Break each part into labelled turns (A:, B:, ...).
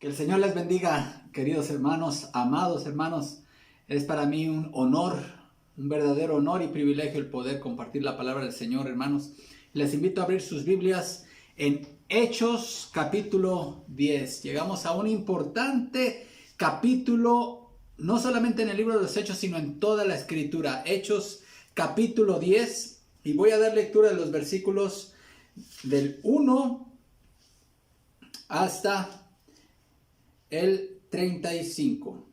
A: Que el Señor les bendiga, queridos hermanos, amados hermanos. Es para mí un honor, un verdadero honor y privilegio el poder compartir la palabra del Señor, hermanos. Les invito a abrir sus Biblias en Hechos capítulo 10. Llegamos a un importante capítulo, no solamente en el libro de los Hechos, sino en toda la Escritura. Hechos capítulo 10, y voy a dar lectura de los versículos del 1 hasta el 35.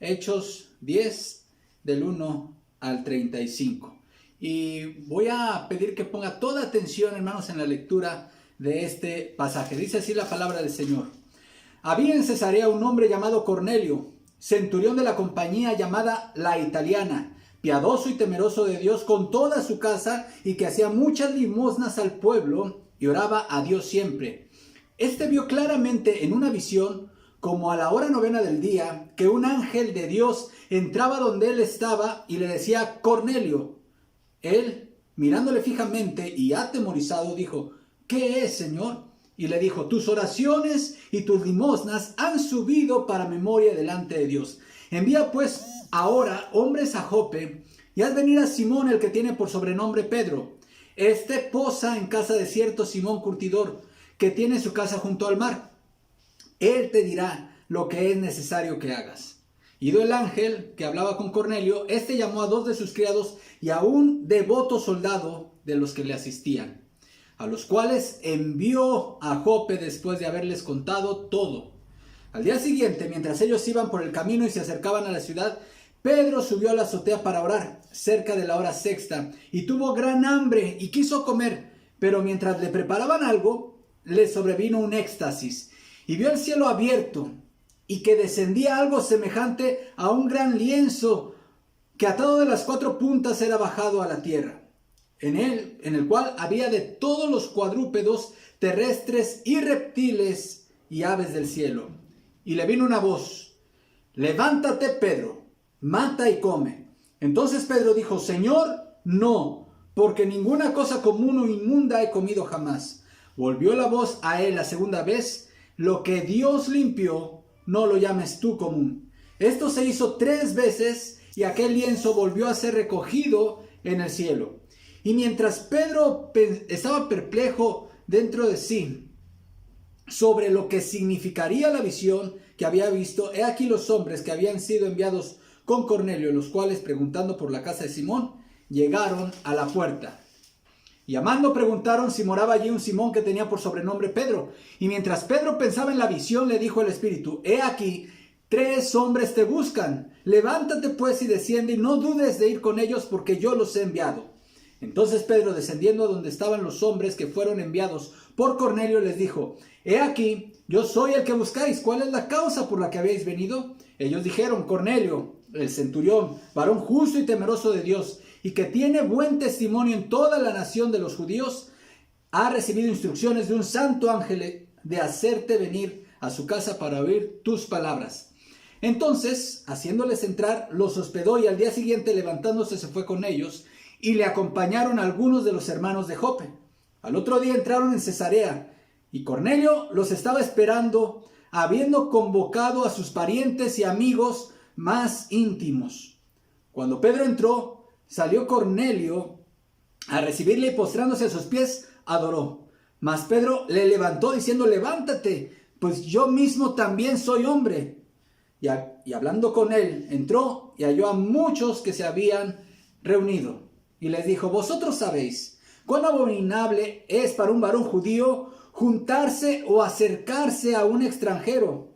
A: Hechos 10 del 1 al 35. Y voy a pedir que ponga toda atención, hermanos, en la lectura de este pasaje. Dice así la palabra del Señor. Había en Cesarea un hombre llamado Cornelio, centurión de la compañía llamada La Italiana, piadoso y temeroso de Dios con toda su casa, y que hacía muchas limosnas al pueblo y oraba a Dios siempre. Este vio claramente en una visión, como a la hora novena del día, que un ángel de Dios entraba donde él estaba y le decía: Cornelio. Él, mirándole fijamente y atemorizado, dijo: ¿Qué es, Señor? Y le dijo: tus oraciones y tus limosnas han subido para memoria delante de Dios. Envía pues ahora hombres a Jope y haz venir a Simón, el que tiene por sobrenombre Pedro. Este posa en casa de cierto Simón curtidor, que tiene su casa junto al mar. Él te dirá lo que es necesario que hagas. Ido el ángel que hablaba con Cornelio, este llamó a dos de sus criados y a un devoto soldado de los que le asistían, a los cuales envió a Jope después de haberles contado todo. Al día siguiente, mientras ellos iban por el camino y se acercaban a la ciudad, Pedro subió a la azotea para orar, cerca de la hora sexta, y tuvo gran hambre y quiso comer, pero mientras le preparaban algo, le sobrevino un éxtasis, y vio el cielo abierto, y que descendía algo semejante a un gran lienzo, que atado de las cuatro puntas era bajado a la tierra. En el cual había de todos los cuadrúpedos terrestres y reptiles y aves del cielo. Y le vino una voz: levántate, Pedro, mata y come. Entonces Pedro dijo: Señor, no, porque ninguna cosa común o inmunda he comido jamás. Volvió la voz a él la segunda vez: lo que Dios limpió, no lo llames tú común. Esto se hizo 3 veces, y aquel lienzo volvió a ser recogido en el cielo. Y mientras Pedro estaba perplejo dentro de sí sobre lo que significaría la visión que había visto, he aquí los hombres que habían sido enviados con Cornelio, los cuales, preguntando por la casa de Simón, llegaron a la puerta. Llamando, preguntaron si moraba allí un Simón que tenía por sobrenombre Pedro. Y mientras Pedro pensaba en la visión, le dijo el Espíritu: he aquí, 3 hombres te buscan. Levántate pues y desciende, y no dudes de ir con ellos, porque yo los he enviado. Entonces Pedro, descendiendo a donde estaban los hombres que fueron enviados por Cornelio, les dijo: he aquí, yo soy el que buscáis. ¿Cuál es la causa por la que habéis venido? Ellos dijeron: Cornelio, el centurión, varón justo y temeroso de Dios, y que tiene buen testimonio en toda la nación de los judíos, ha recibido instrucciones de un santo ángel de hacerte venir a su casa para oír tus palabras. Entonces, haciéndoles entrar, los hospedó, y al día siguiente, levantándose, se fue con ellos, y le acompañaron algunos de los hermanos de Jope. Al otro día entraron en Cesarea, y Cornelio los estaba esperando, habiendo convocado a sus parientes y amigos más íntimos. Cuando Pedro entró, salió Cornelio a recibirle, y postrándose a sus pies, adoró. Mas Pedro le levantó diciendo: levántate, pues yo mismo también soy hombre. Y hablando con él, entró y halló a muchos que se habían reunido. Y les dijo: vosotros sabéis cuán abominable es para un varón judío juntarse o acercarse a un extranjero.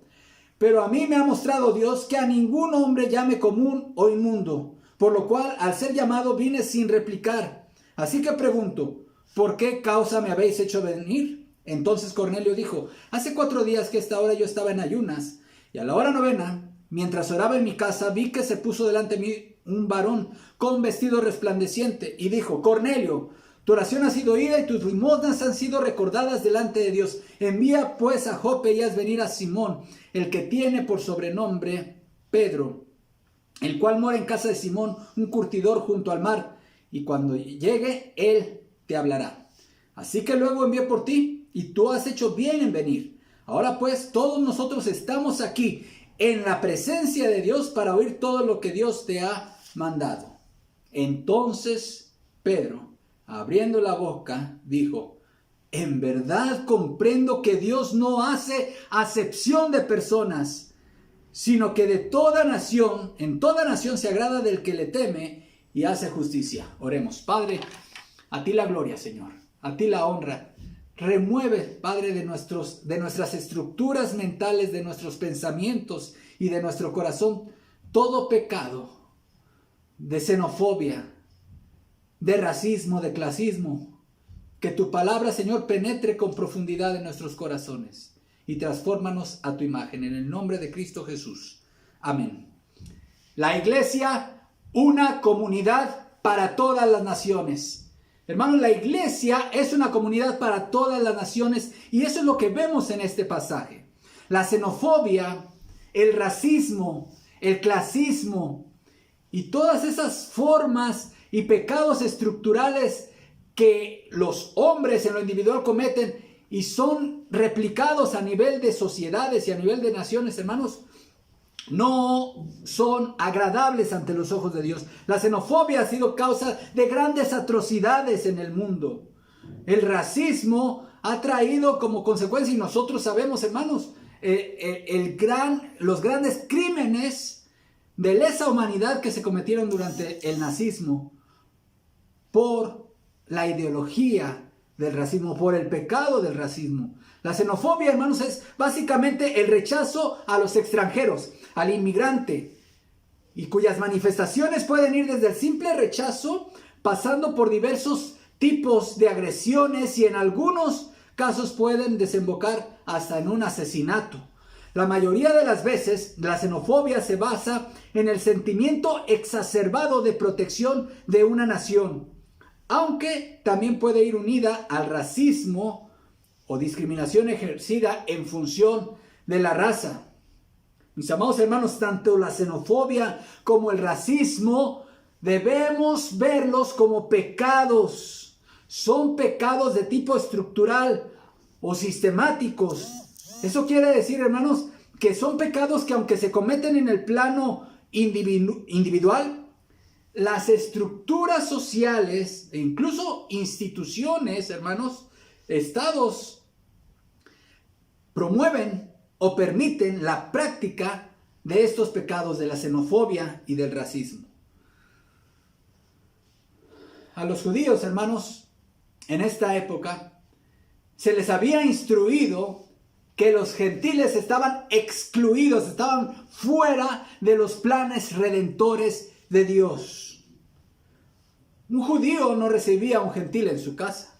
A: Pero a mí me ha mostrado Dios que a ningún hombre llame común o inmundo. Por lo cual, al ser llamado, vine sin replicar. Así que pregunto: ¿por qué causa me habéis hecho venir? Entonces Cornelio dijo: hace 4 días que a esta hora yo estaba en ayunas, y a la hora novena, mientras oraba en mi casa, vi que se puso delante de mí un varón con vestido resplandeciente, y dijo: Cornelio, tu oración ha sido oída y tus limosnas han sido recordadas delante de Dios. Envía pues a Jope y haz venir a Simón, el que tiene por sobrenombre Pedro, el cual mora en casa de Simón, un curtidor junto al mar, y cuando llegue, él te hablará. Así que luego envié por ti, y tú has hecho bien en venir. Ahora pues, todos nosotros estamos aquí en la presencia de Dios para oír todo lo que Dios te ha mandado. Entonces Pedro, abriendo la boca, dijo: en verdad comprendo que Dios no hace acepción de personas, sino que en toda nación se agrada del que le teme y hace justicia. Oremos. Padre, a ti la gloria, Señor, a ti la honra. Remueve, Padre, de nuestras estructuras mentales, de nuestros pensamientos y de nuestro corazón, todo pecado de xenofobia, de racismo, de clasismo. Que tu palabra, Señor, penetre con profundidad en nuestros corazones y transfórmanos a tu imagen. En el nombre de Cristo Jesús. Amén. La iglesia, una comunidad para todas las naciones. Hermanos, la iglesia es una comunidad para todas las naciones y eso es lo que vemos en este pasaje. La xenofobia, el racismo, el clasismo y todas esas formas y pecados estructurales que los hombres en lo individual cometen y son replicados a nivel de sociedades y a nivel de naciones, hermanos, no son agradables ante los ojos de Dios. La xenofobia ha sido causa de grandes atrocidades en el mundo. El racismo ha traído como consecuencia, y nosotros sabemos, hermanos, los grandes crímenes de lesa humanidad que se cometieron durante el nazismo por la ideología del racismo, por el pecado del racismo. La xenofobia, hermanos, es básicamente el rechazo a los extranjeros, al inmigrante, y cuyas manifestaciones pueden ir desde el simple rechazo, pasando por diversos tipos de agresiones y en algunos casos pueden desembocar hasta en un asesinato. La mayoría de las veces, la xenofobia se basa en el sentimiento exacerbado de protección de una nación, aunque también puede ir unida al racismo o discriminación ejercida en función de la raza. Mis amados hermanos, tanto la xenofobia como el racismo debemos verlos como pecados. Son pecados de tipo estructural o sistemáticos. Eso quiere decir, hermanos, que son pecados que aunque se cometen en el plano individual, las estructuras sociales e incluso instituciones, hermanos, estados, promueven o permiten la práctica de estos pecados de la xenofobia y del racismo. A los judíos, hermanos, en esta época, se les había instruido que los gentiles estaban excluidos, estaban fuera de los planes redentores de Dios. Un judío no recibía a un gentil en su casa,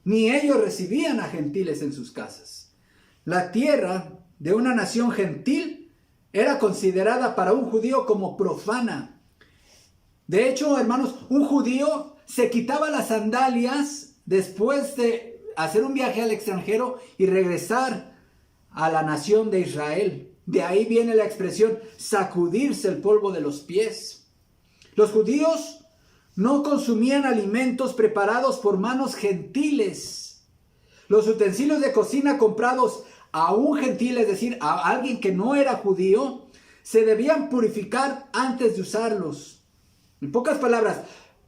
A: ni ellos recibían a gentiles en sus casas. La tierra de una nación gentil era considerada para un judío como profana. De hecho, hermanos, un judío se quitaba las sandalias después de hacer un viaje al extranjero y regresar a la nación de Israel. De ahí viene la expresión sacudirse el polvo de los pies. Los judíos no consumían alimentos preparados por manos gentiles. Los utensilios de cocina comprados a un gentil, es decir, a alguien que no era judío, se debían purificar antes de usarlos. En pocas palabras,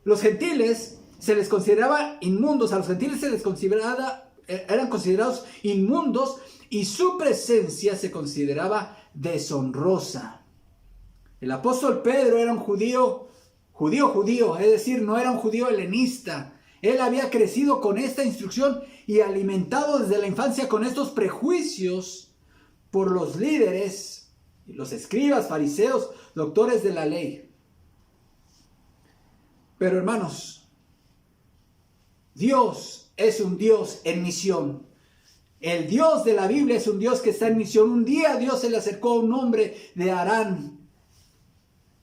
A: los gentiles se les consideraba inmundos, a los gentiles eran considerados inmundos y su presencia se consideraba deshonrosa. El apóstol Pedro era un judío, es decir, no era un judío helenista. Él había crecido con esta instrucción y alimentado desde la infancia con estos prejuicios por los líderes, los escribas, fariseos, doctores de la ley. Pero hermanos, Dios es un Dios en misión. El Dios de la Biblia es un Dios que está en misión. Un día Dios se le acercó a un hombre de Harán,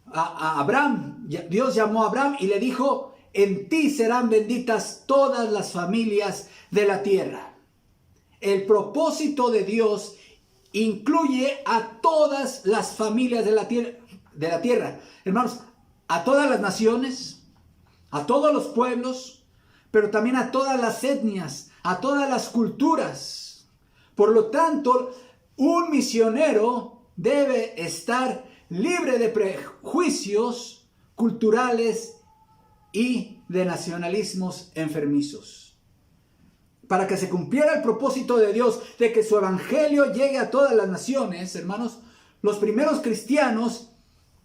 A: a Abraham. Dios llamó a Abraham y le dijo: en ti serán benditas todas las familias de la tierra. El propósito de Dios incluye a todas las familias de la tierra. Hermanos, a todas las naciones, a todos los pueblos, pero también a todas las etnias, a todas las culturas. Por lo tanto, un misionero debe estar libre de prejuicios culturales y de nacionalismos enfermizos. Para que se cumpliera el propósito de Dios de que su evangelio llegue a todas las naciones, hermanos, los primeros cristianos,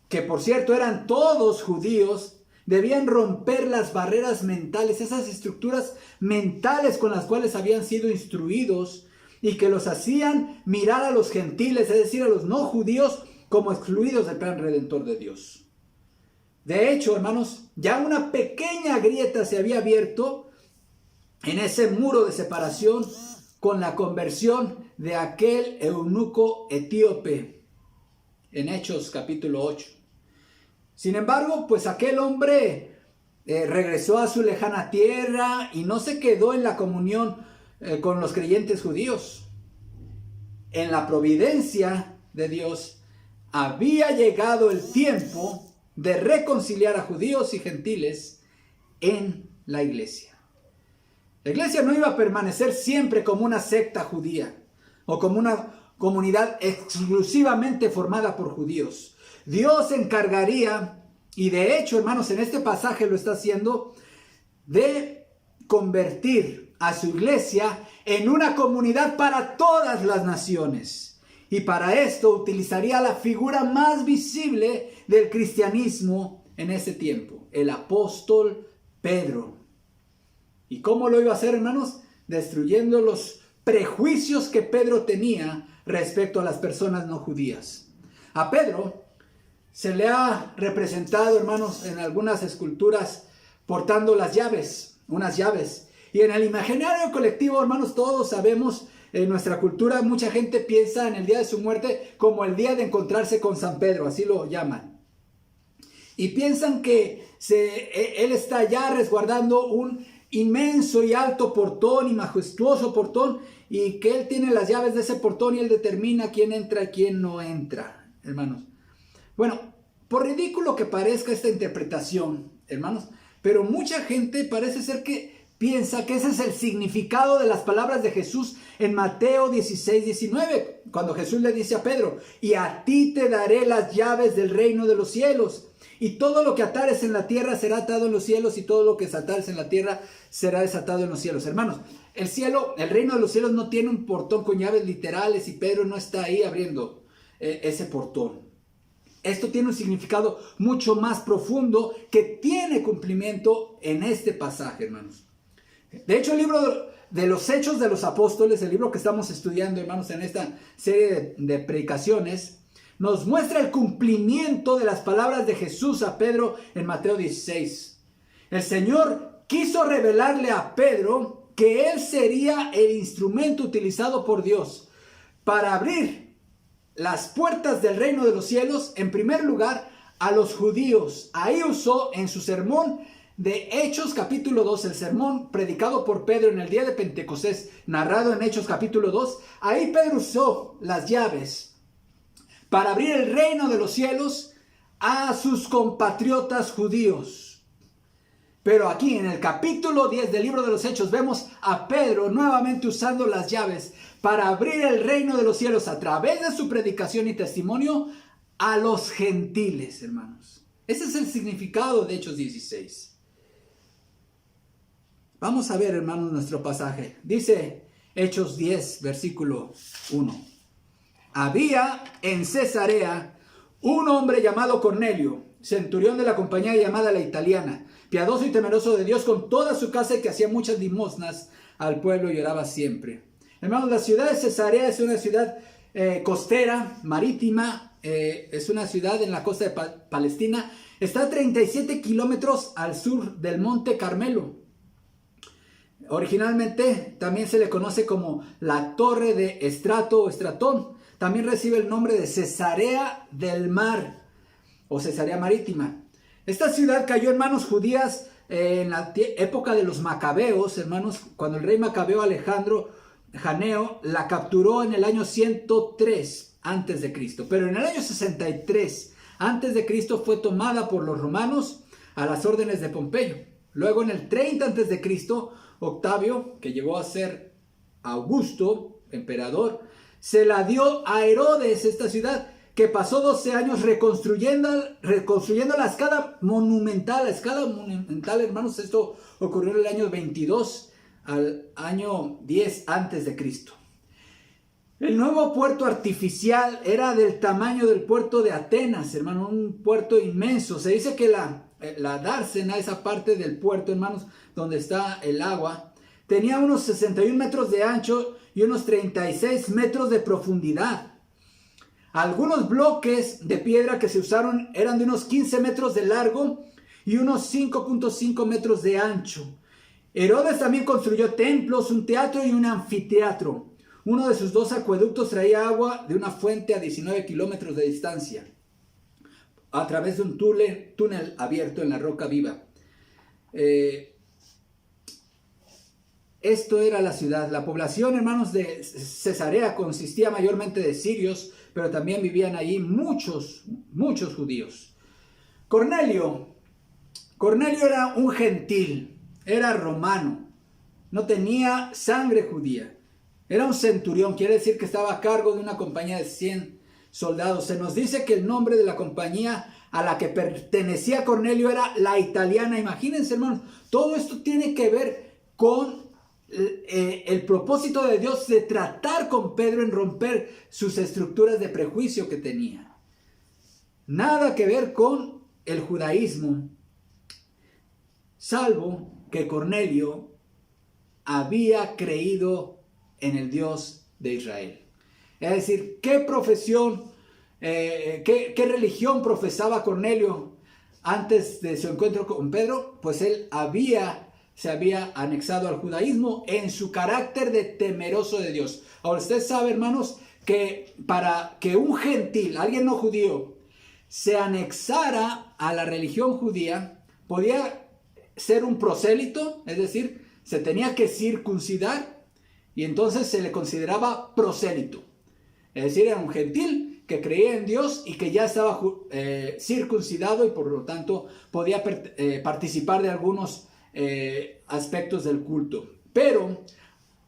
A: que por cierto eran todos judíos, debían romper las barreras mentales, esas estructuras mentales con las cuales habían sido instruidos y que los hacían mirar a los gentiles, es decir, a los no judíos, como excluidos del plan redentor de Dios. De hecho, hermanos, ya una pequeña grieta se había abierto en ese muro de separación con la conversión de aquel eunuco etíope en Hechos capítulo 8. Sin embargo, pues aquel hombre regresó a su lejana tierra y no se quedó en la comunión con los creyentes judíos. En la providencia de Dios había llegado el tiempo de reconciliar a judíos y gentiles en la iglesia. La iglesia no iba a permanecer siempre como una secta judía o como una comunidad exclusivamente formada por judíos. Dios se encargaría, y de hecho, hermanos, en este pasaje lo está haciendo, de convertir a su iglesia en una comunidad para todas las naciones. Y para esto utilizaría la figura más visible del cristianismo en ese tiempo, el apóstol Pedro. ¿Y cómo lo iba a hacer, hermanos? Destruyendo los prejuicios que Pedro tenía respecto a las personas no judías. A Pedro se le ha representado, hermanos, en algunas esculturas portando las llaves, unas llaves. Y en el imaginario colectivo, hermanos, todos sabemos, en nuestra cultura, mucha gente piensa en el día de su muerte como el día de encontrarse con San Pedro, así lo llaman. Y piensan que él está allá resguardando un inmenso y alto portón y majestuoso portón, y que él tiene las llaves de ese portón y él determina quién entra y quién no entra, hermanos. Bueno, por ridículo que parezca esta interpretación, hermanos, pero mucha gente parece ser que piensa que ese es el significado de las palabras de Jesús en Mateo 16:19, cuando Jesús le dice a Pedro: y a ti te daré las llaves del reino de los cielos, y todo lo que atares en la tierra será atado en los cielos, y todo lo que desatares en la tierra será desatado en los cielos. Hermanos, el cielo, el reino de los cielos no tiene un portón con llaves literales y Pedro no está ahí abriendo ese portón. Esto tiene un significado mucho más profundo que tiene cumplimiento en este pasaje, hermanos. De hecho, el libro de los Hechos de los Apóstoles, el libro que estamos estudiando, hermanos, en esta serie de predicaciones, nos muestra el cumplimiento de las palabras de Jesús a Pedro en Mateo 16. El Señor quiso revelarle a Pedro que él sería el instrumento utilizado por Dios para abrir las puertas del reino de los cielos, en primer lugar, a los judíos. Ahí usó en su sermón de Hechos capítulo 2, el sermón predicado por Pedro en el día de Pentecostés, narrado en Hechos capítulo 2, ahí Pedro usó las llaves para abrir el reino de los cielos a sus compatriotas judíos. Pero aquí en el capítulo 10 del libro de los Hechos vemos a Pedro nuevamente usando las llaves para abrir el reino de los cielos a través de su predicación y testimonio a los gentiles, hermanos. Ese es el significado de Hechos 16. Vamos a ver, hermanos, nuestro pasaje. Dice Hechos 10, versículo 1. Había en Cesarea un hombre llamado Cornelio, centurión de la compañía llamada La Italiana, piadoso y temeroso de Dios con toda su casa, y que hacía muchas limosnas al pueblo y oraba siempre. Hermanos, la ciudad de Cesarea es una ciudad costera, marítima, es una ciudad en la costa de Palestina. Está a 37 kilómetros al sur del monte Carmelo. Originalmente también se le conoce como la Torre de Estrato o Estratón. También recibe el nombre de Cesarea del Mar o Cesarea Marítima. Esta ciudad cayó en manos judías en la época de los macabeos, hermanos, cuando el rey macabeo Alejandro Janeo la capturó en el año 103 antes de Cristo. Pero en el año 63 antes de Cristo fue tomada por los romanos a las órdenes de Pompeyo. Luego en el 30 antes de Cristo, Octavio, que llegó a ser Augusto, emperador, se la dio a Herodes, esta ciudad, que pasó 12 años reconstruyendo la escala monumental. Hermanos, esto ocurrió en el año 22 al año 10 antes de Cristo. El nuevo puerto artificial era del tamaño del puerto de Atenas, hermano, un puerto inmenso. Se dice que la dársena, esa parte del puerto, hermanos, donde está el agua, tenía unos 61 metros de ancho y unos 36 metros de profundidad. Algunos bloques de piedra que se usaron eran de unos 15 metros de largo y unos 5.5 metros de ancho. Herodes también construyó templos, un teatro y un anfiteatro. Uno de sus 2 acueductos traía agua de una fuente a 19 kilómetros de distancia, a través de un túnel abierto en la roca viva. Esto era la ciudad. La población, hermanos, de Cesarea consistía mayormente de sirios, pero también vivían allí muchos judíos. Cornelio era un gentil, era romano, no tenía sangre judía. Era un centurión, quiere decir que estaba a cargo de una compañía de 100 soldados. Se nos dice que el nombre de la compañía a la que pertenecía Cornelio era la Italiana. Imagínense, hermanos, todo esto tiene que ver con el propósito de Dios de tratar con Pedro en romper sus estructuras de prejuicio que tenía. Nada que ver con el judaísmo, salvo que Cornelio había creído en el Dios de Israel. Es decir, ¿qué profesión, qué religión profesaba Cornelio antes de su encuentro con Pedro? Pues él se había anexado al judaísmo en su carácter de temeroso de Dios. Ahora usted sabe, hermanos, que para que un gentil, alguien no judío, se anexara a la religión judía, podía ser un prosélito, es decir, se tenía que circuncidar y entonces se le consideraba prosélito. Es decir, era un gentil que creía en Dios y que ya estaba circuncidado y por lo tanto podía participar de algunos aspectos del culto. Pero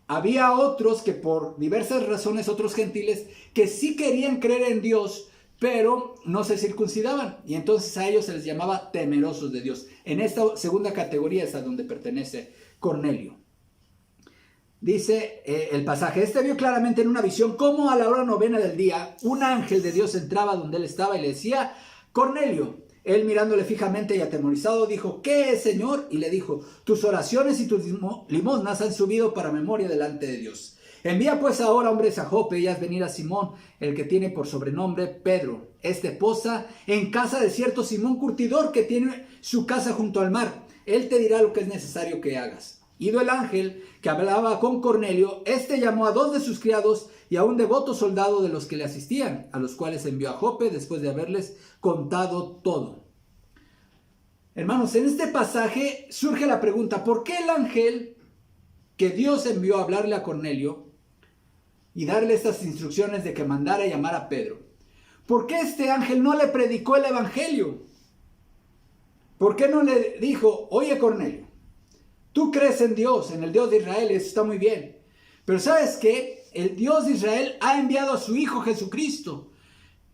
A: había otros que por diversas razones, otros gentiles, que sí querían creer en Dios, pero no se circuncidaban. Y entonces a ellos se les llamaba temerosos de Dios. En esta segunda categoría es a donde pertenece Cornelio. Dice el pasaje: este vio claramente en una visión cómo a la hora 9 del día un ángel de Dios entraba donde él estaba y le decía: Cornelio. Él, mirándole fijamente y atemorizado, dijo: ¿qué es, Señor? Y le dijo: tus oraciones y tus limosnas han subido para memoria delante de Dios. Envía pues ahora hombres a Jope y haz venir a Simón, el que tiene por sobrenombre Pedro. Este posa en casa de cierto Simón curtidor, que tiene su casa junto al mar. Él te dirá lo que es necesario que hagas. Ido el ángel que hablaba con Cornelio, este llamó a 2 de sus criados y a un devoto soldado de los que le asistían, a los cuales envió a Jope después de haberles contado todo. Hermanos, en este pasaje surge la pregunta: ¿por qué el ángel que Dios envió a hablarle a Cornelio y darle estas instrucciones de que mandara llamar a Pedro, por qué este ángel no le predicó el evangelio? ¿Por qué no le dijo: oye, Cornelio, tú crees en Dios, en el Dios de Israel, eso está muy bien, pero ¿sabes qué? El Dios de Israel ha enviado a su Hijo Jesucristo,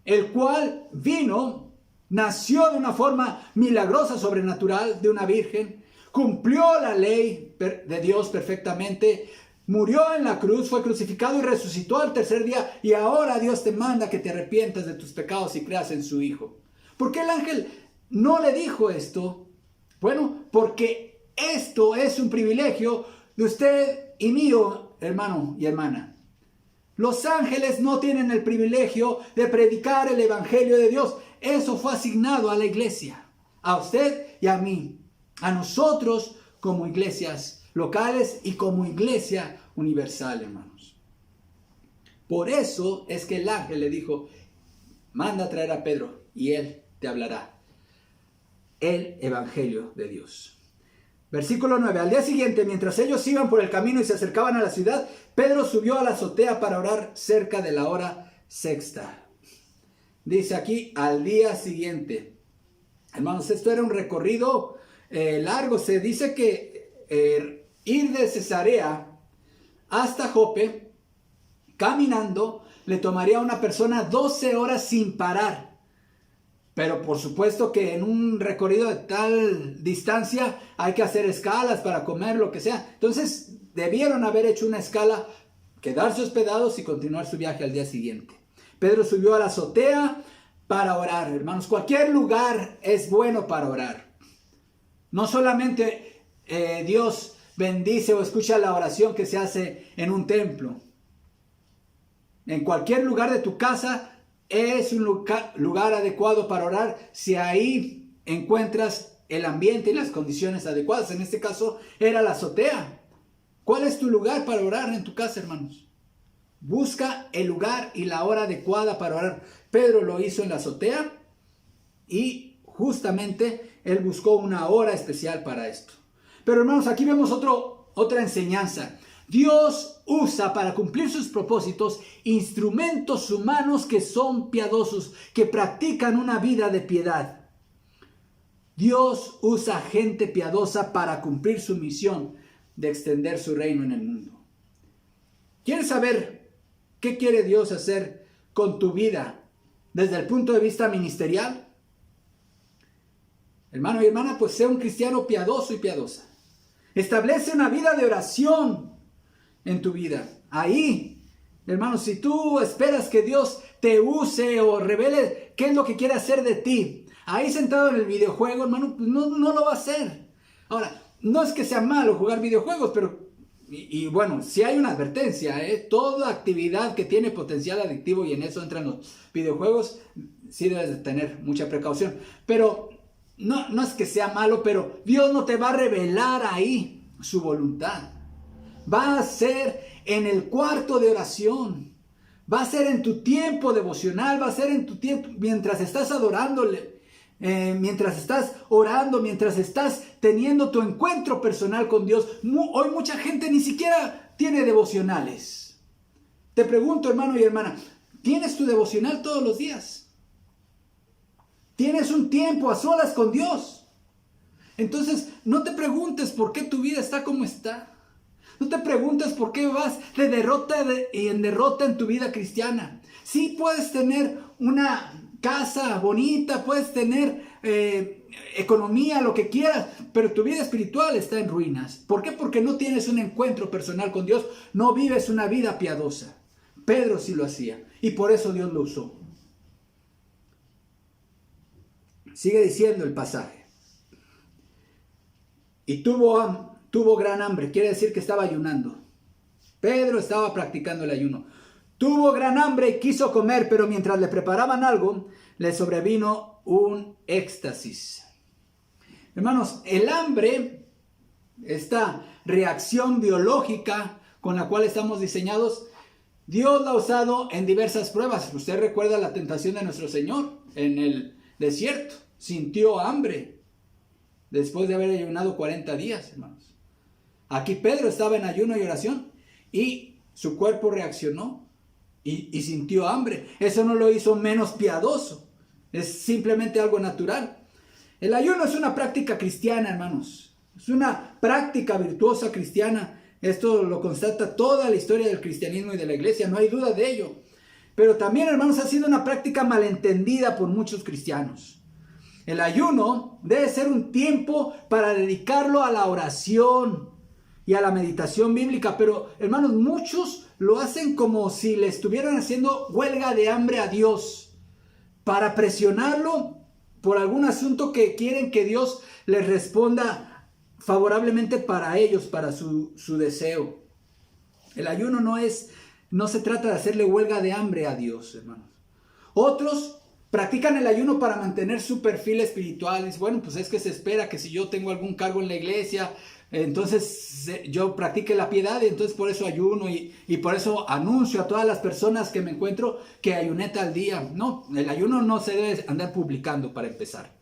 A: el cual nació de una forma milagrosa, sobrenatural, de una virgen, cumplió la ley de Dios perfectamente, murió en la cruz, fue crucificado y resucitó al tercer día, y ahora Dios te manda que te arrepientas de tus pecados y creas en su Hijo. ¿Por qué el ángel no le dijo esto? Bueno, porque esto es un privilegio de usted y mío, hermano y hermana. Los ángeles no tienen el privilegio de predicar el evangelio de Dios. Eso fue asignado a la iglesia, a usted y a mí, a nosotros como iglesias locales y como iglesia universal, hermanos. Por eso es que el ángel le dijo: manda a traer a Pedro y él te hablará el evangelio de Dios. Versículo 9. Al día siguiente, mientras ellos iban por el camino y se acercaban a la ciudad, Pedro subió a la azotea para orar cerca de la hora sexta. Dice aquí: al día siguiente. Hermanos, esto era un recorrido largo. Se dice que ir de Cesarea hasta Jope Caminando le tomaría a una persona 12 horas sin parar. Pero por supuesto que en un recorrido de tal distancia hay que hacer escalas para comer, lo que sea. Entonces debieron haber hecho una escala, quedarse hospedados y continuar su viaje al día siguiente. Pedro subió a la azotea para orar, hermanos. Cualquier lugar es bueno para orar. No solamente Dios bendice o escucha la oración que se hace en un templo. En cualquier lugar de tu casa es un lugar adecuado para orar si ahí encuentras el ambiente y las condiciones adecuadas. En este caso era la azotea. ¿Cuál es tu lugar para orar en tu casa, hermanos? Busca el lugar y la hora adecuada para orar. Pedro lo hizo en la azotea y justamente él buscó una hora especial para esto. Pero hermanos, aquí vemos otra enseñanza. Dios usa para cumplir sus propósitos instrumentos humanos que son piadosos, que practican una vida de piedad. Dios usa gente piadosa para cumplir su misión de extender su reino en el mundo. ¿Quieres saber qué quiere Dios hacer con tu vida desde el punto de vista ministerial? Hermano y hermana, pues sea un cristiano piadoso y piadosa. Establece una vida de oración en tu vida. Ahí, hermano, si tú esperas que Dios te use o revele qué es lo que quiere hacer de ti, ahí sentado en el videojuego, hermano, pues no lo va a hacer. Ahora, no es que sea malo jugar videojuegos, pero, y bueno, si hay una advertencia, toda actividad que tiene potencial adictivo, y en eso entran los videojuegos, sí debes de tener mucha precaución. Pero no es que sea malo, pero Dios no te va a revelar ahí su voluntad. Va a ser en el cuarto de oración. Va a ser en tu tiempo devocional. Va a ser en tu tiempo mientras estás adorándole. Mientras estás orando. Mientras estás teniendo tu encuentro personal con Dios. Hoy mucha gente ni siquiera tiene devocionales. Te pregunto, hermano y hermana, ¿tienes tu devocional todos los días? ¿Tienes un tiempo a solas con Dios? Entonces, no te preguntes por qué tu vida está como está. No te preguntes por qué vas de derrota en derrota en tu vida cristiana. Sí puedes tener una casa bonita, puedes tener economía, lo que quieras, pero tu vida espiritual está en ruinas. ¿Por qué? Porque no tienes un encuentro personal con Dios, no vives una vida piadosa. Pedro sí lo hacía y por eso Dios lo usó. Sigue diciendo el pasaje. Y tuvo gran hambre, quiere decir que estaba ayunando. Pedro estaba practicando el ayuno. Tuvo gran hambre y quiso comer, pero mientras le preparaban algo, le sobrevino un éxtasis. Hermanos, el hambre, esta reacción biológica con la cual estamos diseñados, Dios la ha usado en diversas pruebas. Usted recuerda la tentación de nuestro Señor en el desierto. Sintió hambre después de haber ayunado 40 días, hermanos. Aquí Pedro estaba en ayuno y oración y su cuerpo reaccionó y sintió hambre. Eso no lo hizo menos piadoso. Es simplemente algo natural. El ayuno es una práctica cristiana, hermanos. Es una práctica virtuosa cristiana. Esto lo constata toda la historia del cristianismo y de la iglesia. No hay duda de ello. Pero también, hermanos, ha sido una práctica malentendida por muchos cristianos. El ayuno debe ser un tiempo para dedicarlo a la oración y a la meditación bíblica. Pero, hermanos, muchos lo hacen como si le estuvieran haciendo huelga de hambre a Dios para presionarlo por algún asunto que quieren que Dios les responda favorablemente para ellos, para su deseo. El ayuno no se trata de hacerle huelga de hambre a Dios, hermanos. Otros practican el ayuno para mantener su perfil espiritual. Dicen, bueno, pues es que se espera que si yo tengo algún cargo en la iglesia, entonces yo practique la piedad y entonces por eso ayuno y por eso anuncio a todas las personas que me encuentro que ayuné tal día. No, el ayuno no se debe andar publicando para empezar.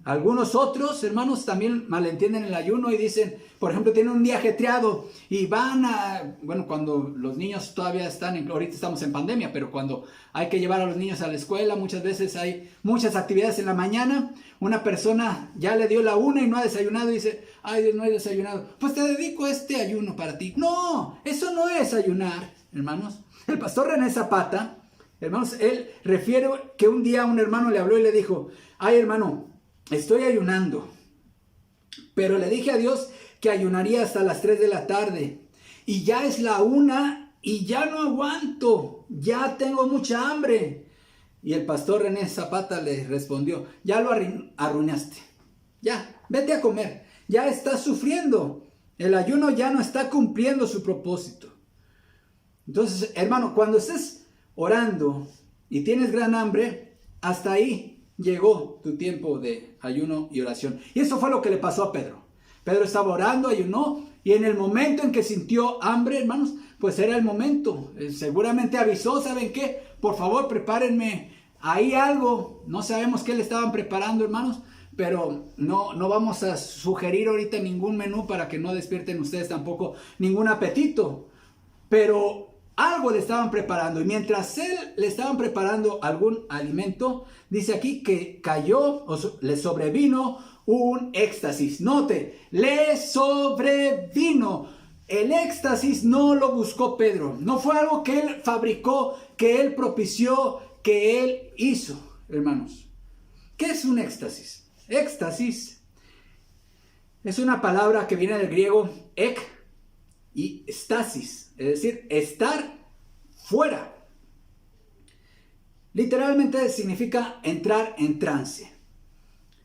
A: Algunos otros, hermanos, también malentienden el ayuno y dicen, por ejemplo, tienen un día ajetreado y bueno, cuando los niños todavía ahorita estamos en pandemia, pero cuando hay que llevar a los niños a la escuela, muchas veces hay muchas actividades en la mañana, una persona ya le dio la 1 y no ha desayunado y dice, ay, no he desayunado. Pues te dedico este ayuno para ti. No, eso no es ayunar, hermanos. El pastor René Zapata, hermanos, él refiere que un día un hermano le habló y le dijo, ay hermano, estoy ayunando, pero le dije a Dios que ayunaría hasta las 3 de la tarde y ya es la 1 y ya no aguanto, ya tengo mucha hambre. Y el pastor René Zapata le respondió, ya lo arruinaste, ya, vete a comer, ya estás sufriendo, el ayuno ya no está cumpliendo su propósito. Entonces, hermano, cuando estés orando y tienes gran hambre, hasta ahí llegó tu tiempo de ayuno y oración. Y eso fue lo que le pasó a Pedro. Pedro estaba orando, ayunó, y en el momento en que sintió hambre, hermanos, pues era el momento. Seguramente avisó, ¿saben qué? Por favor, prepárenme ahí algo. No sabemos qué le estaban preparando, hermanos, pero no vamos a sugerir ahorita ningún menú para que no despierten ustedes tampoco ningún apetito. Pero algo le estaban preparando, y mientras él le estaban preparando algún alimento, dice aquí que cayó o le sobrevino un éxtasis. Note, le sobrevino. El éxtasis no lo buscó Pedro, no fue algo que él fabricó, que él propició, que él hizo, hermanos. ¿Qué es un éxtasis? Éxtasis es una palabra que viene del griego ek y stasis, es decir, estar fuera. Literalmente significa entrar en trance.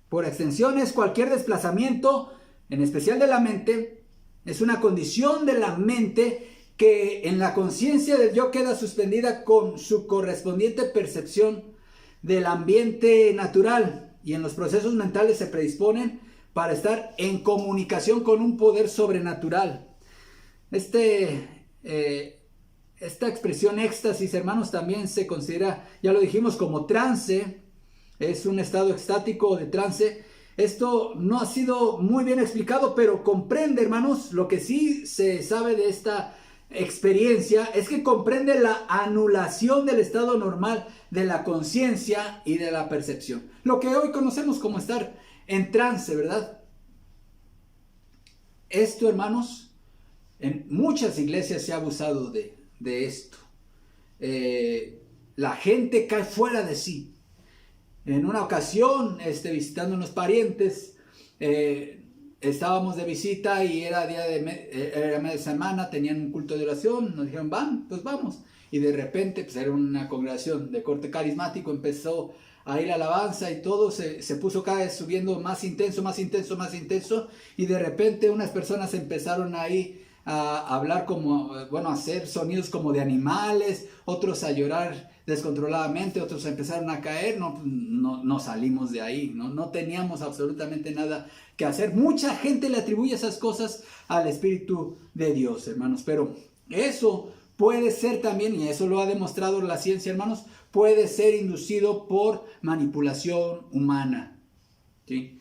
A: Por extensión es cualquier desplazamiento, en especial de la mente, es una condición de la mente que en la conciencia del yo queda suspendida con su correspondiente percepción del ambiente natural, y en los procesos mentales se predisponen para estar en comunicación con un poder sobrenatural. Esta expresión éxtasis, hermanos, también se considera, ya lo dijimos, como trance. Es un estado extático de trance. Esto no ha sido muy bien explicado, pero comprende, hermanos, lo que sí se sabe de esta experiencia es que comprende la anulación del estado normal de la conciencia y de la percepción. Lo que hoy conocemos como estar en trance, ¿verdad? Esto, hermanos, en muchas iglesias se ha abusado de esto. La gente cae fuera de sí. En una ocasión, visitando unos parientes, estábamos de visita y era media semana, tenían un culto de oración, nos dijeron, van, pues vamos. Y de repente, pues era una congregación de corte carismático, empezó a ir la alabanza y todo se puso cada vez subiendo más intenso, más intenso, más intenso. Y de repente unas personas empezaron ahí a hablar como, bueno, a hacer sonidos como de animales, otros a llorar descontroladamente, otros empezaron a caer. No salimos de ahí, no teníamos absolutamente nada que hacer. Mucha gente le atribuye esas cosas al Espíritu de Dios, hermanos, pero eso puede ser también, y eso lo ha demostrado la ciencia, hermanos, puede ser inducido por manipulación humana, ¿sí?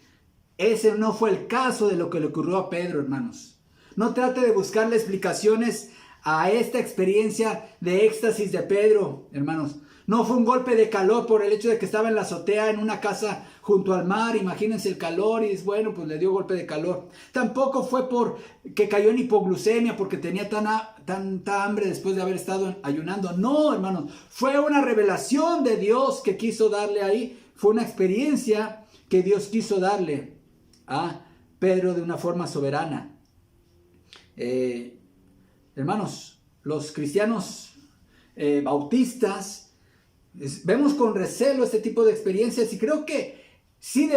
A: Ese no fue el caso de lo que le ocurrió a Pedro, hermanos. No trate de buscarle explicaciones a esta experiencia de éxtasis de Pedro, hermanos. No fue un golpe de calor por el hecho de que estaba en la azotea en una casa junto al mar. Imagínense el calor y bueno, pues le dio golpe de calor. Tampoco fue por que cayó en hipoglucemia porque tenía tanta hambre después de haber estado ayunando. No, hermanos, fue una revelación de Dios que quiso darle ahí. Fue una experiencia que Dios quiso darle a Pedro de una forma soberana. Hermanos, los cristianos bautistas vemos con recelo este tipo de experiencias, y creo que sí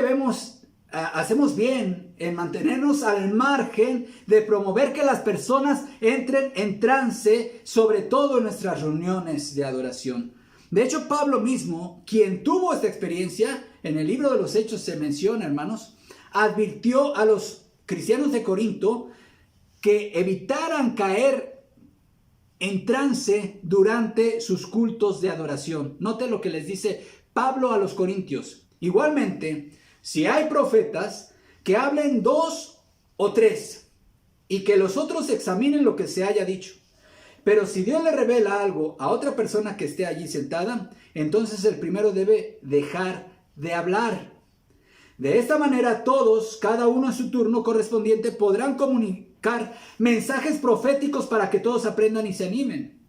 A: hacemos bien en mantenernos al margen de promover que las personas entren en trance, sobre todo en nuestras reuniones de adoración. De hecho, Pablo mismo, quien tuvo esta experiencia, en el libro de los Hechos se menciona, hermanos, advirtió a los cristianos de Corinto que evitaran caer en trance durante sus cultos de adoración. Note lo que les dice Pablo a los corintios. Igualmente, si hay profetas, que hablen 2 o 3 y que los otros examinen lo que se haya dicho. Pero si Dios le revela algo a otra persona que esté allí sentada, entonces el primero debe dejar de hablar. De esta manera todos, cada uno en su turno correspondiente, podrán comunicar mensajes proféticos para que todos aprendan y se animen.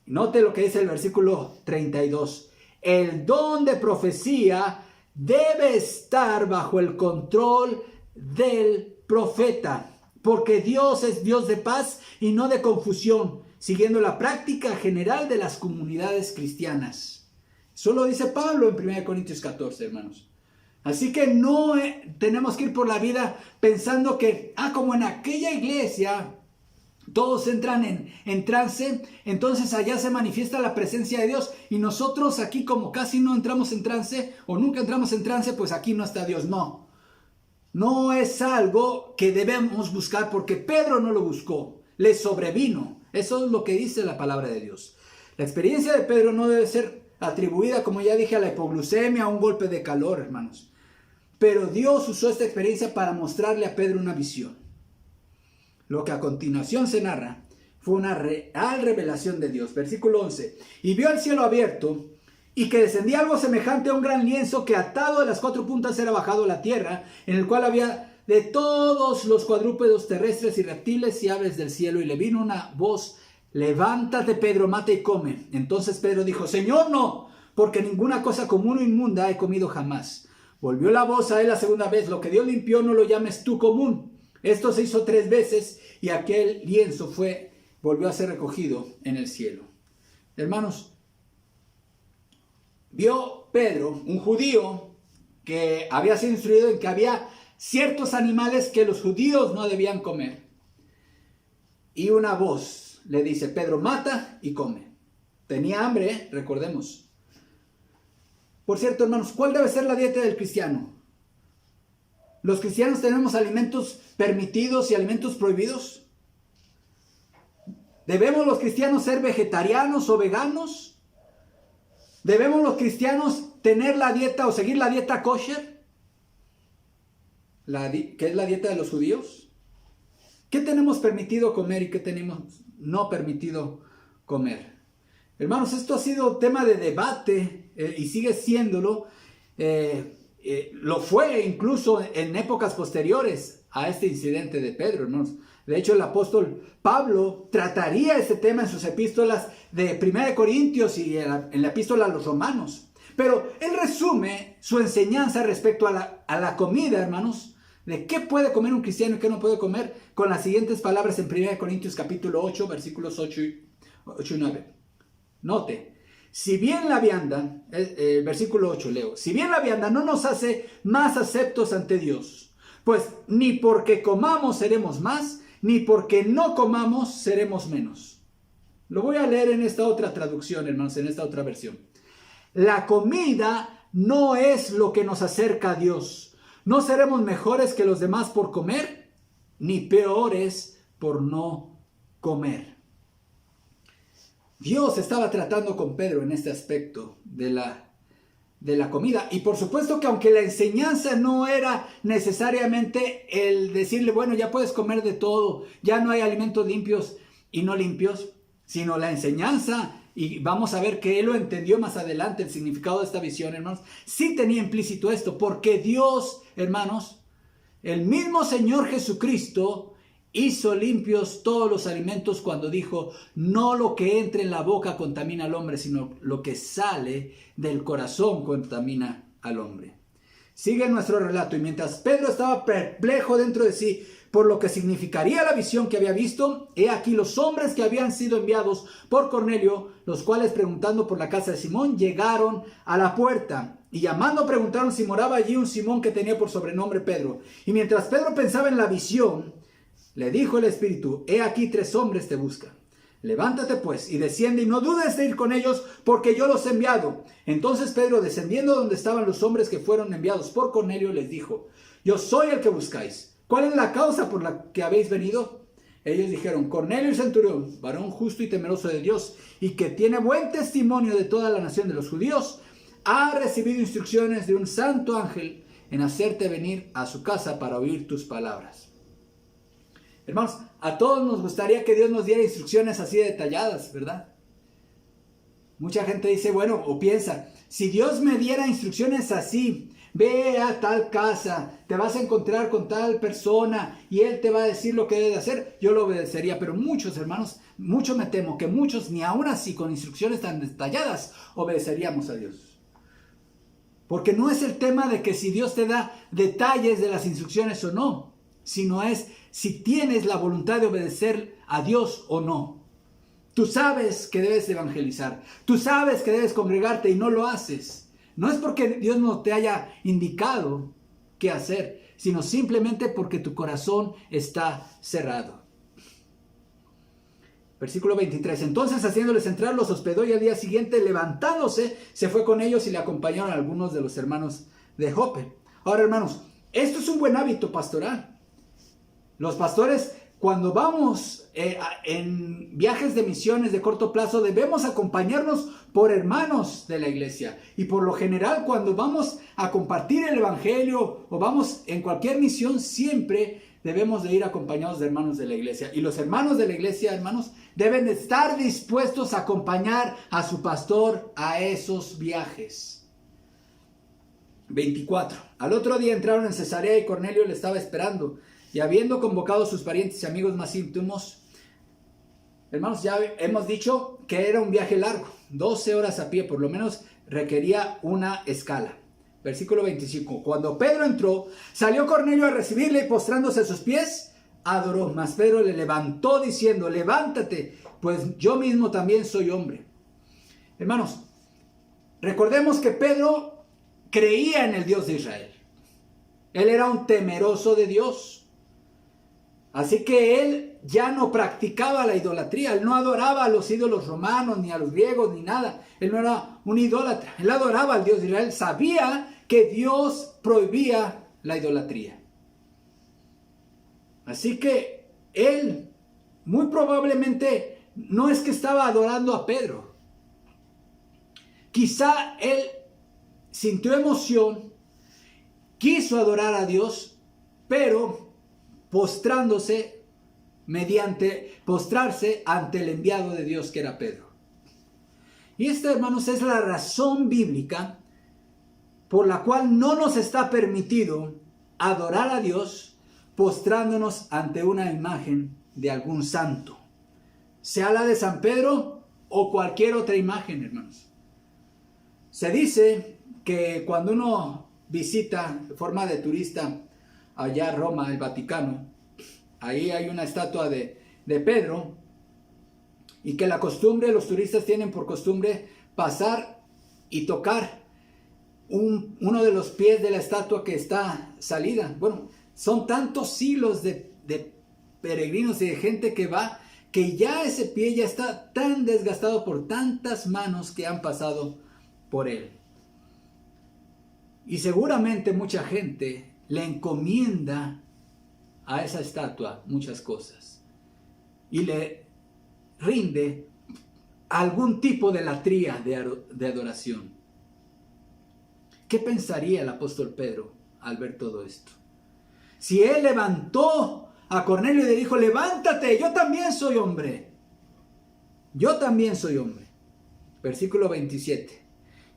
A: Note lo que dice el versículo 32. El don de profecía debe estar bajo el control del profeta, porque Dios es Dios de paz y no de confusión, siguiendo la práctica general de las comunidades cristianas. Eso lo dice Pablo en 1 Corintios 14, hermanos. Así que no tenemos que ir por la vida pensando que, como en aquella iglesia todos entran en trance, entonces allá se manifiesta la presencia de Dios y nosotros aquí como casi no entramos en trance o nunca entramos en trance, pues aquí no está Dios. No, no es algo que debemos buscar porque Pedro no lo buscó, le sobrevino. Eso es lo que dice la palabra de Dios. La experiencia de Pedro no debe ser atribuida, como ya dije, a la hipoglucemia, a un golpe de calor, hermanos. Pero Dios usó esta experiencia para mostrarle a Pedro una visión. Lo que a continuación se narra fue una real revelación de Dios. Versículo 11. Y vio el cielo abierto y que descendía algo semejante a un gran lienzo que atado de las 4 puntas era bajado a la tierra, en el cual había de todos los cuadrúpedos terrestres y reptiles y aves del cielo. Y le vino una voz: levántate, Pedro, mata y come. Entonces Pedro dijo: Señor, no, porque ninguna cosa común o inmunda he comido jamás. Volvió la voz a él la segunda vez: lo que Dios limpió no lo llames tú común. Esto se hizo 3 veces y aquel lienzo volvió a ser recogido en el cielo. Hermanos, vio Pedro, un judío que había sido instruido en que había ciertos animales que los judíos no debían comer. Y una voz le dice: Pedro, mata y come. Tenía hambre, recordemos. Por cierto, hermanos, ¿cuál debe ser la dieta del cristiano? ¿Los cristianos tenemos alimentos permitidos y alimentos prohibidos? ¿Debemos los cristianos ser vegetarianos o veganos? ¿Debemos los cristianos tener la dieta o seguir la dieta kosher? ¿Qué es la dieta de los judíos? ¿Qué tenemos permitido comer y qué tenemos no permitido comer? Hermanos, esto ha sido tema de debate y sigue siéndolo. Lo fue incluso en épocas posteriores a este incidente de Pedro, hermanos. De hecho, el apóstol Pablo trataría este tema en sus epístolas de 1 Corintios y en la epístola a los Romanos. Pero él resume su enseñanza respecto a la comida, hermanos, de qué puede comer un cristiano y qué no puede comer, con las siguientes palabras en 1 Corintios capítulo 8, versículos 8 y 9. Note: si bien la vianda, versículo 8 leo: si bien la vianda no nos hace más aceptos ante Dios, pues ni porque comamos seremos más, ni porque no comamos seremos menos. Lo voy a leer en esta otra traducción, hermanos, en esta otra versión. La comida no es lo que nos acerca a Dios. No seremos mejores que los demás por comer, ni peores por no comer. Dios estaba tratando con Pedro en este aspecto de la comida. Y por supuesto que aunque la enseñanza no era necesariamente el decirle: bueno, ya puedes comer de todo, ya no hay alimentos limpios y no limpios, sino la enseñanza, y vamos a ver que él lo entendió más adelante, el significado de esta visión, hermanos, sí tenía implícito esto, porque Dios, hermanos, el mismo Señor Jesucristo, hizo limpios todos los alimentos cuando dijo: no lo que entre en la boca contamina al hombre, sino lo que sale del corazón contamina al hombre. Sigue nuestro relato: y mientras Pedro estaba perplejo dentro de sí por lo que significaría la visión que había visto, he aquí los hombres que habían sido enviados por Cornelio, los cuales, preguntando por la casa de Simón, llegaron a la puerta. Y llamando preguntaron si moraba allí un Simón que tenía por sobrenombre Pedro. Y mientras Pedro pensaba en la visión, le dijo el Espíritu: he aquí 3 hombres te buscan. Levántate pues y desciende, y no dudes de ir con ellos, porque yo los he enviado. Entonces Pedro, descendiendo donde estaban los hombres que fueron enviados por Cornelio, les dijo: yo soy el que buscáis. ¿Cuál es la causa por la que habéis venido? Ellos dijeron: Cornelio el centurión, varón justo y temeroso de Dios, y que tiene buen testimonio de toda la nación de los judíos, ha recibido instrucciones de un santo ángel en hacerte venir a su casa para oír tus palabras. Hermanos, a todos nos gustaría que Dios nos diera instrucciones así detalladas, ¿verdad? Mucha gente dice, bueno, o piensa, si Dios me diera instrucciones así, ve a tal casa, te vas a encontrar con tal persona y Él te va a decir lo que debes hacer, yo lo obedecería. Pero muchos, hermanos, mucho me temo que muchos, ni aún así con instrucciones tan detalladas, obedeceríamos a Dios. Porque no es el tema de que si Dios te da detalles de las instrucciones o no, sino es si tienes la voluntad de obedecer a Dios o no. Tú sabes que debes evangelizar, tú sabes que debes congregarte y no lo haces. No es porque Dios no te haya indicado qué hacer, sino simplemente porque tu corazón está cerrado. Versículo 23. Entonces, haciéndoles entrar, los hospedó y al día siguiente, levantándose, se fue con ellos y le acompañaron algunos de los hermanos de Jope. Ahora, hermanos, esto es un buen hábito pastoral. Los pastores, cuando vamos en viajes de misiones de corto plazo, debemos acompañarnos por hermanos de la iglesia. Y por lo general, cuando vamos a compartir el evangelio o vamos en cualquier misión, siempre debemos de ir acompañados de hermanos de la iglesia. Y los hermanos de la iglesia, hermanos, deben estar dispuestos a acompañar a su pastor a esos viajes. 24. Al otro día entraron en Cesarea y Cornelio le estaba esperando. Y habiendo convocado a sus parientes y amigos más íntimos, hermanos, ya hemos dicho que era un viaje largo, 12 horas a pie, por lo menos requería una escala. Versículo 25. Cuando Pedro entró, salió Cornelio a recibirle y postrándose a sus pies, adoró. Mas Pedro le levantó diciendo, levántate, pues yo mismo también soy hombre. Hermanos, recordemos que Pedro creía en el Dios de Israel. Él era un temeroso de Dios. Así que él ya no practicaba la idolatría. Él no adoraba a los ídolos romanos, ni a los griegos, ni nada. Él no era un idólatra. Él adoraba al Dios de Israel. Sabía que Dios prohibía la idolatría. Así que él muy probablemente no es que estaba adorando a Pedro. Quizá él sintió emoción, quiso adorar a Dios, pero postrarse ante el enviado de Dios que era Pedro. Y esta, hermanos, es la razón bíblica por la cual no nos está permitido adorar a Dios postrándonos ante una imagen de algún santo, sea la de San Pedro o cualquier otra imagen, hermanos. Se dice que cuando uno visita de forma de turista allá a Roma, el Vaticano, ahí hay una estatua de Pedro, y que la costumbre, los turistas tienen por costumbre pasar y tocar uno de los pies de la estatua que está salida. Bueno, son tantos hilos de peregrinos y de gente que va, que ya ese pie ya está tan desgastado por tantas manos que han pasado por él. Y seguramente mucha gente le encomienda a esa estatua muchas cosas y le rinde algún tipo de latría de adoración. ¿Qué pensaría el apóstol Pedro al ver todo esto? Si él levantó a Cornelio y le dijo, levántate, yo también soy hombre. Yo también soy hombre. Versículo 27.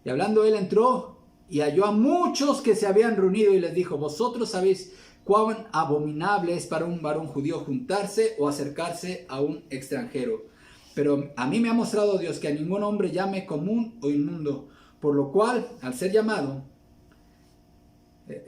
A: Y hablando él entró y halló a muchos que se habían reunido y les dijo, vosotros sabéis cuán abominable es para un varón judío juntarse o acercarse a un extranjero. Pero a mí me ha mostrado Dios que a ningún hombre llame común o inmundo, por lo cual, al ser llamado,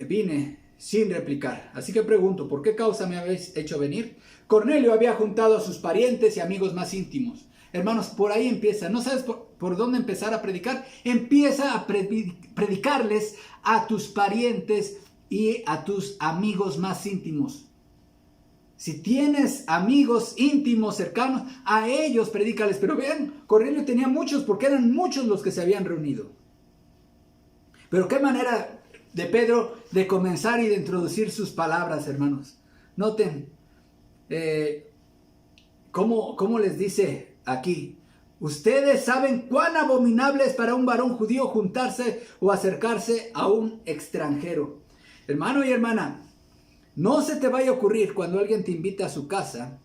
A: vine sin replicar. Así que pregunto, ¿por qué causa me habéis hecho venir? Cornelio había juntado a sus parientes y amigos más íntimos. Hermanos, por ahí empieza. ¿No sabes por dónde empezar a predicar? Empieza a predicarles a tus parientes y a tus amigos más íntimos. Si tienes amigos íntimos cercanos, a ellos predícales. Pero vean, Cornelio tenía muchos porque eran muchos los que se habían reunido. Pero qué manera de Pedro de comenzar y de introducir sus palabras, hermanos. Noten cómo les dice aquí. Ustedes saben cuán abominable es para un varón judío juntarse o acercarse a un extranjero. Hermano y hermana, no se te vaya a ocurrir cuando alguien te invita a su casa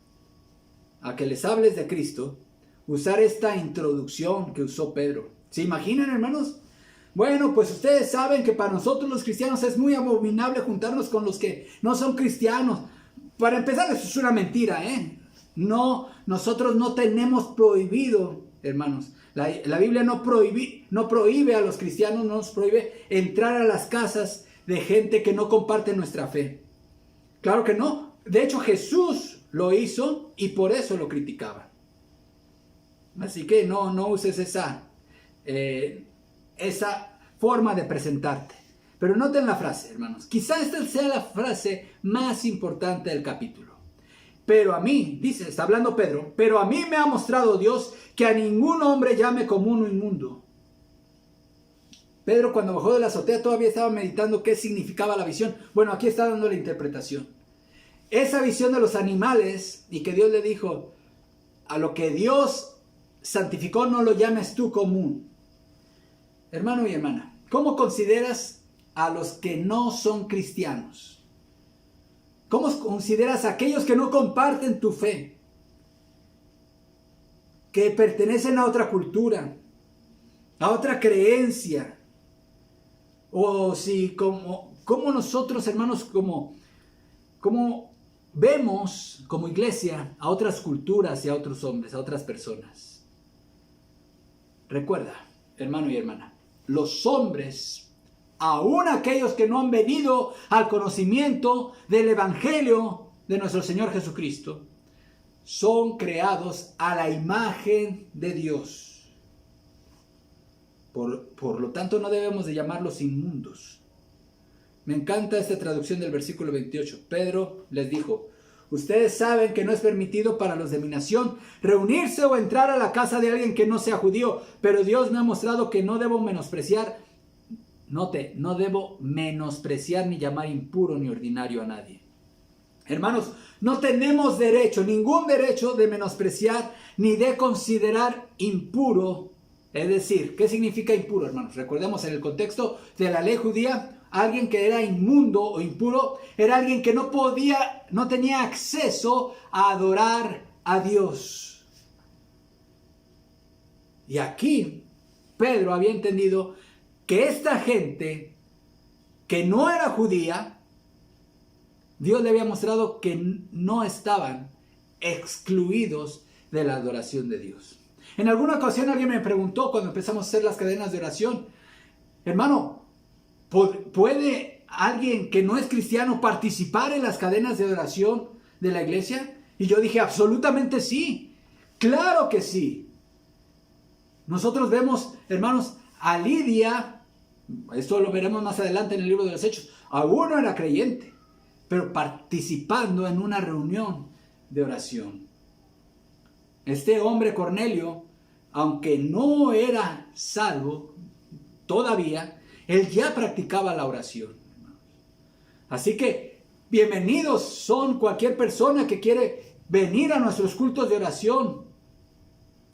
A: a que les hables de Cristo, usar esta introducción que usó Pedro. ¿Se imaginan, hermanos? Bueno, pues ustedes saben que para nosotros los cristianos es muy abominable juntarnos con los que no son cristianos. Para empezar, eso es una mentira, ¿eh? No, nosotros no tenemos prohibido, hermanos. La Biblia no prohíbe a los cristianos, no nos prohíbe entrar a las casas de gente que no comparte nuestra fe. Claro que no. De hecho, Jesús lo hizo y por eso lo criticaban. Así que no uses esa forma de presentarte. Pero noten la frase, hermanos. Quizá esta sea la frase más importante del capítulo. Pero a mí, dice, está hablando Pedro, pero a mí me ha mostrado Dios que a ningún hombre llame común o inmundo. Pedro, cuando bajó de la azotea, todavía estaba meditando qué significaba la visión. Bueno, aquí está dando la interpretación. Esa visión de los animales y que Dios le dijo, a lo que Dios santificó no lo llames tú común. Hermano y hermana, ¿cómo consideras a los que no son cristianos? ¿Cómo consideras a aquellos que no comparten tu fe? Que pertenecen a otra cultura, a otra creencia. O si como nosotros, hermanos, como vemos como iglesia a otras culturas y a otros hombres, a otras personas. Recuerda, hermano y hermana, los hombres, aún aquellos que no han venido al conocimiento del Evangelio de nuestro Señor Jesucristo, son creados a la imagen de Dios. Por lo tanto, no debemos de llamarlos inmundos. Me encanta esta traducción del versículo 28. Pedro les dijo, ustedes saben que no es permitido para los de mi nación reunirse o entrar a la casa de alguien que no sea judío, pero Dios me ha mostrado que no debo menospreciar, no debo menospreciar ni llamar impuro ni ordinario a nadie. Hermanos, no tenemos derecho, ningún derecho de menospreciar ni de considerar impuro. Es decir, ¿qué significa impuro, hermanos? Recordemos en el contexto de la ley judía, alguien que era inmundo o impuro era alguien que no tenía acceso a adorar a Dios. Y aquí Pedro había entendido que esta gente que no era judía, Dios le había mostrado que no estaban excluidos de la adoración de Dios. En alguna ocasión alguien me preguntó cuando empezamos a hacer las cadenas de oración, hermano, ¿puede alguien que no es cristiano participar en las cadenas de oración de la iglesia? Y yo dije, absolutamente sí, claro que sí. Nosotros vemos, hermanos, a Lidia, esto lo veremos más adelante en el libro de los Hechos, aún no era creyente, pero participando en una reunión de oración. Este hombre Cornelio, aunque no era salvo todavía, él ya practicaba la oración. Así que bienvenidos son cualquier persona que quiere venir a nuestros cultos de oración,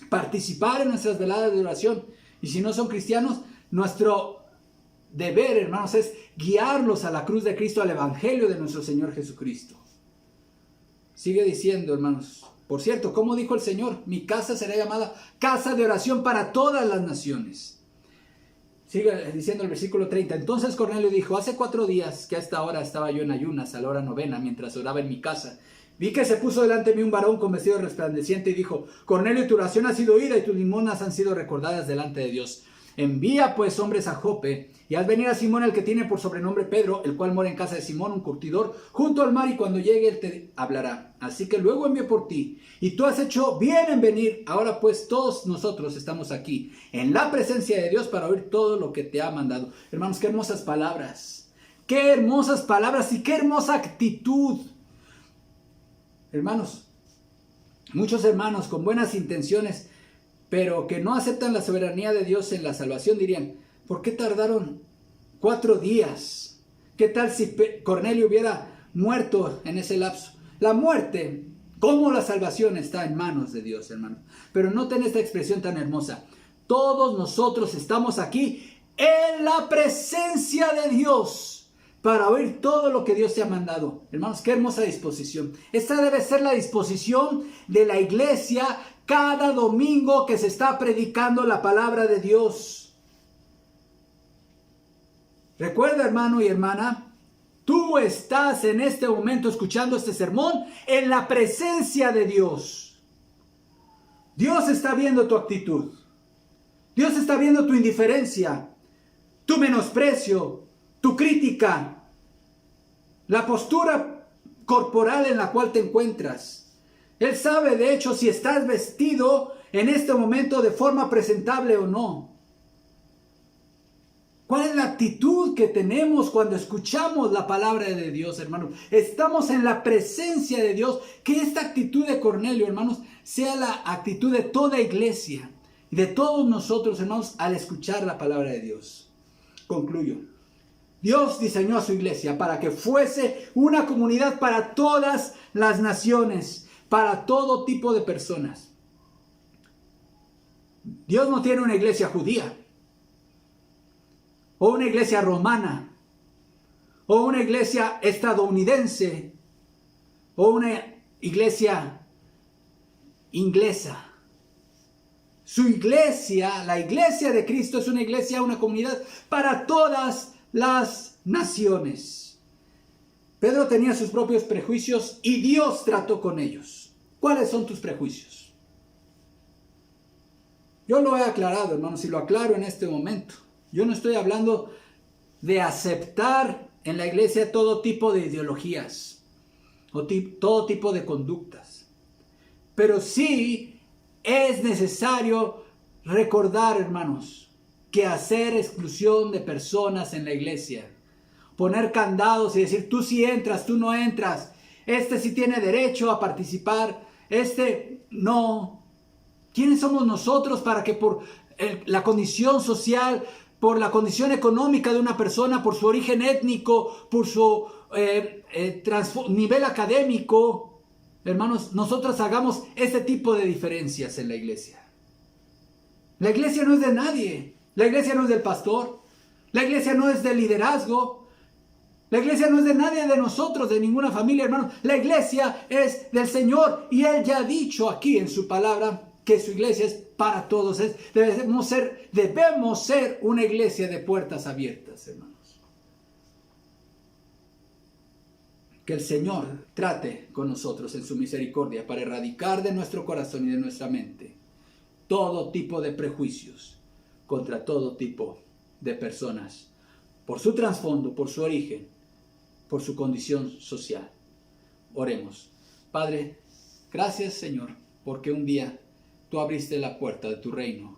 A: participar en nuestras veladas de oración. Y si no son cristianos, nuestro deber, hermanos, es guiarlos a la cruz de Cristo, al Evangelio de nuestro Señor Jesucristo. Sigue diciendo, hermanos. Por cierto, como dijo el Señor, mi casa será llamada casa de oración para todas las naciones. Sigue diciendo el versículo 30. Entonces Cornelio dijo, hace 4 días que a esta hora estaba yo en ayunas, a la hora 9, mientras oraba en mi casa. Vi que se puso delante de mí un varón con vestido resplandeciente y dijo, Cornelio, tu oración ha sido oída y tus limonas han sido recordadas delante de Dios. Envía pues hombres a Jope y haz venir a Simón, el que tiene por sobrenombre Pedro, el cual mora en casa de Simón, un curtidor, junto al mar, y cuando llegue él te hablará. Así que luego envié por ti, y tú has hecho bien en venir. Ahora pues todos nosotros estamos aquí, en la presencia de Dios, para oír todo lo que te ha mandado. Hermanos, qué hermosas palabras y qué hermosa actitud. Hermanos, muchos hermanos con buenas intenciones, pero que no aceptan la soberanía de Dios en la salvación, dirían, ¿por qué tardaron 4 días? ¿Qué tal si Cornelio hubiera muerto en ese lapso? La muerte, como la salvación, está en manos de Dios, hermano. Pero noten esta expresión tan hermosa. Todos nosotros estamos aquí en la presencia de Dios para oír todo lo que Dios te ha mandado. Hermanos, qué hermosa disposición. Esta debe ser la disposición de la iglesia cada domingo que se está predicando la palabra de Dios. Recuerda, hermano y hermana, tú estás en este momento escuchando este sermón en la presencia de Dios. Dios está viendo tu actitud. Dios está viendo tu indiferencia, tu menosprecio, tu crítica, la postura corporal en la cual te encuentras. Él sabe, de hecho, si estás vestido en este momento de forma presentable o no. ¿Cuál es la actitud que tenemos cuando escuchamos la palabra de Dios, hermanos? Estamos en la presencia de Dios. Que esta actitud de Cornelio, hermanos, sea la actitud de toda iglesia y de todos nosotros, hermanos, al escuchar la palabra de Dios. Concluyo. Dios diseñó a su iglesia para que fuese una comunidad para todas las naciones, para todo tipo de personas. Dios no tiene una iglesia judía, o una iglesia romana, o una iglesia estadounidense, o una iglesia inglesa. Su iglesia, la iglesia de Cristo, es una iglesia, una comunidad para todas las naciones. Pedro tenía sus propios prejuicios y Dios trató con ellos. ¿Cuáles son tus prejuicios? Yo lo he aclarado, hermanos, y lo aclaro en este momento. Yo no estoy hablando de aceptar en la iglesia todo tipo de ideologías o todo tipo de conductas. Pero sí es necesario recordar, hermanos, que hacer exclusión de personas en la iglesia, poner candados y decir, tú sí entras, tú no entras, este sí tiene derecho a participar, este no. ¿Quiénes somos nosotros para que por la condición social, por la condición económica de una persona, por su origen étnico, por su nivel académico, hermanos, nosotros hagamos este tipo de diferencias en la iglesia? La iglesia no es de nadie. La iglesia no es del pastor. La iglesia no es del liderazgo. La iglesia no es de nadie de nosotros, de ninguna familia, hermanos. La iglesia es del Señor. Y Él ya ha dicho aquí en su palabra que su iglesia es para todos. Debemos ser una iglesia de puertas abiertas, hermanos. Que el Señor trate con nosotros en su misericordia para erradicar de nuestro corazón y de nuestra mente todo tipo de prejuicios contra todo tipo de personas, por su trasfondo, por su origen, por su condición social. Oremos. Padre, gracias, Señor, porque un día tú abriste la puerta de tu reino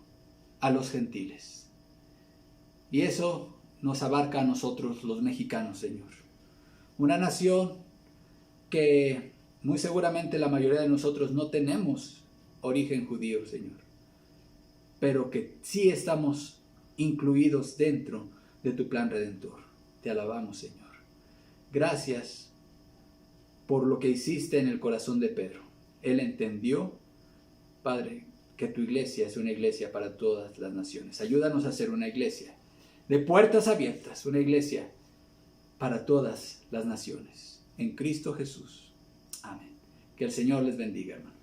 A: a los gentiles. Y eso nos abarca a nosotros los mexicanos, Señor. Una nación que muy seguramente la mayoría de nosotros no tenemos origen judío, Señor. Pero que sí estamos incluidos dentro de tu plan redentor. Te alabamos, Señor. Gracias por lo que hiciste en el corazón de Pedro. Él entendió, Padre, que tu iglesia es una iglesia para todas las naciones. Ayúdanos a ser una iglesia de puertas abiertas, una iglesia para todas las naciones. En Cristo Jesús. Amén. Que el Señor les bendiga, hermanos.